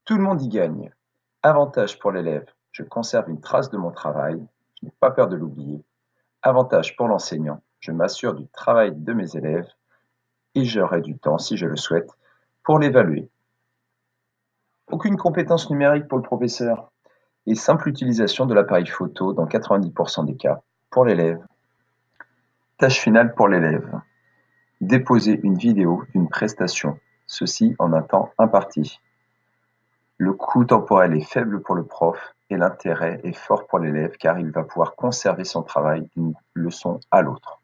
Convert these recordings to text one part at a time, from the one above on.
Tout le monde y gagne. Avantage pour l'élève, je conserve une trace de mon travail, je n'ai pas peur de l'oublier. Avantage pour l'enseignant, je m'assure du travail de mes élèves et j'aurai du temps, si je le souhaite, pour l'évaluer. Aucune compétence numérique pour le professeur et simple utilisation de l'appareil photo dans 90% des cas pour l'élève. Tâche finale pour l'élève. Déposer une vidéo d'une prestation, ceci en un temps imparti. Le coût temporel est faible pour le prof et l'intérêt est fort pour l'élève car il va pouvoir conserver son travail d'une leçon à l'autre.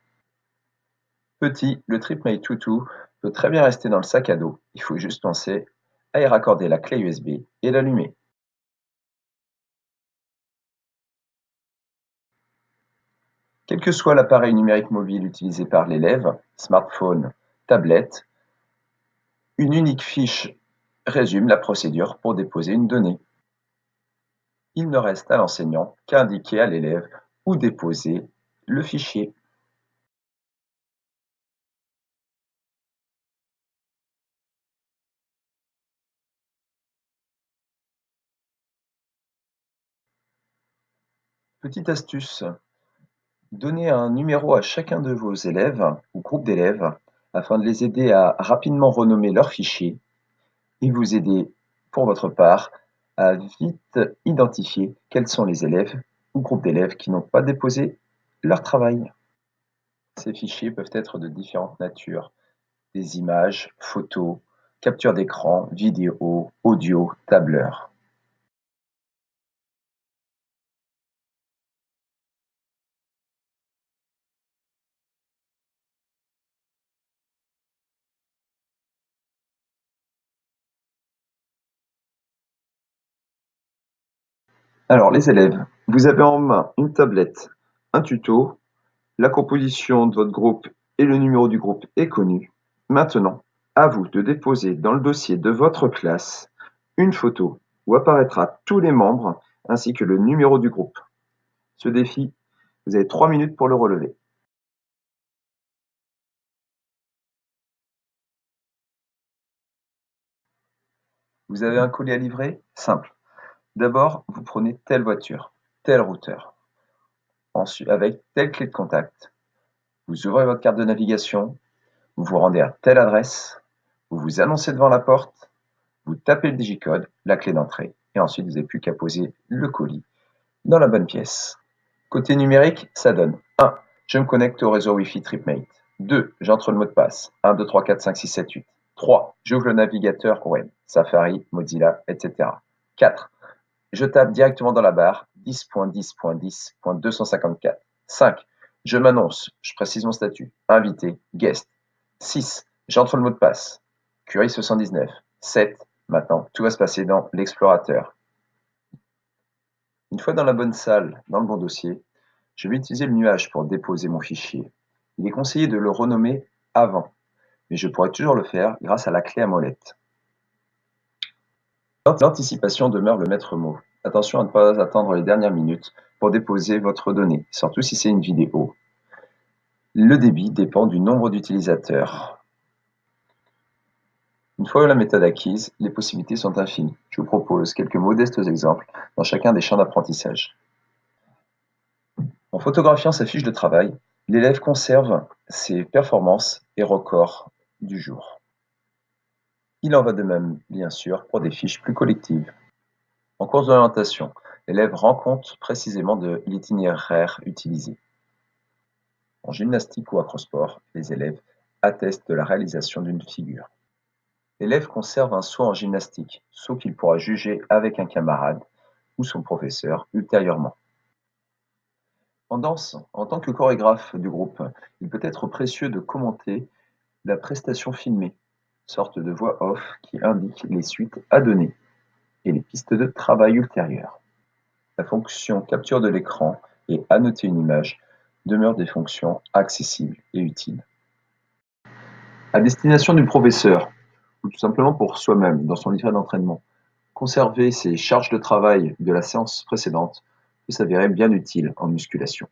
Petit, le TripMate Tutu peut très bien rester dans le sac à dos, il faut juste penser à y raccorder la clé USB et l'allumer. Quel que soit l'appareil numérique mobile utilisé par l'élève, smartphone, tablette, une unique fiche résume la procédure pour déposer une donnée. Il ne reste à l'enseignant qu'à indiquer à l'élève où déposer le fichier. Petite astuce, donnez un numéro à chacun de vos élèves ou groupes d'élèves afin de les aider à rapidement renommer leur fichier et vous aider, pour votre part, à vite identifier quels sont les élèves ou groupes d'élèves qui n'ont pas déposé leur travail. Ces fichiers peuvent être de différentes natures, des images, photos, capture d'écran, vidéo, audio, tableur. Alors les élèves, vous avez en main une tablette, un tuto, la composition de votre groupe et le numéro du groupe est connu. Maintenant, à vous de déposer dans le dossier de votre classe une photo où apparaîtra tous les membres ainsi que le numéro du groupe. Ce défi, vous avez 3 minutes pour le relever. Vous avez un colis à livrer? Simple. D'abord, vous prenez telle voiture, tel routeur, ensuite avec telle clé de contact. Vous ouvrez votre carte de navigation, vous vous rendez à telle adresse, vous vous annoncez devant la porte, vous tapez le digicode, la clé d'entrée, et ensuite vous n'avez plus qu'à poser le colis dans la bonne pièce. Côté numérique, ça donne 1. Je me connecte au réseau Wi-Fi TripMate. 2. J'entre le mot de passe. 1, 2, 3, 4, 5, 6, 7, 8. 3. J'ouvre le navigateur web, Safari, Mozilla, etc. 4. Je tape directement dans la barre 10.10.10.254. 5. Je m'annonce, je précise mon statut, invité, guest. 6. J'entre le mot de passe, Curie 79. 7. Maintenant, tout va se passer dans l'explorateur. Une fois dans la bonne salle, dans le bon dossier, je vais utiliser le nuage pour déposer mon fichier. Il est conseillé de le renommer avant, mais je pourrais toujours le faire grâce à la clé à molette. L'anticipation demeure le maître mot. Attention à ne pas attendre les dernières minutes pour déposer votre donnée, surtout si c'est une vidéo. Le débit dépend du nombre d'utilisateurs. Une fois la méthode acquise, les possibilités sont infinies. Je vous propose quelques modestes exemples dans chacun des champs d'apprentissage. En photographiant sa fiche de travail, l'élève conserve ses performances et records du jour. Il en va de même, bien sûr, pour des fiches plus collectives. En cours d'orientation, l'élève rend compte précisément de l'itinéraire utilisé. En gymnastique ou acrosport, les élèves attestent de la réalisation d'une figure. L'élève conserve un saut en gymnastique, saut qu'il pourra juger avec un camarade ou son professeur ultérieurement. En danse, en tant que chorégraphe du groupe, il peut être précieux de commenter la prestation filmée, sorte de voix off qui indique les suites à donner et les pistes de travail ultérieures. La fonction capture de l'écran et annoter une image demeurent des fonctions accessibles et utiles. À destination du professeur, ou tout simplement pour soi-même dans son livret d'entraînement, conserver ses charges de travail de la séance précédente peut s'avérer bien utile en musculation.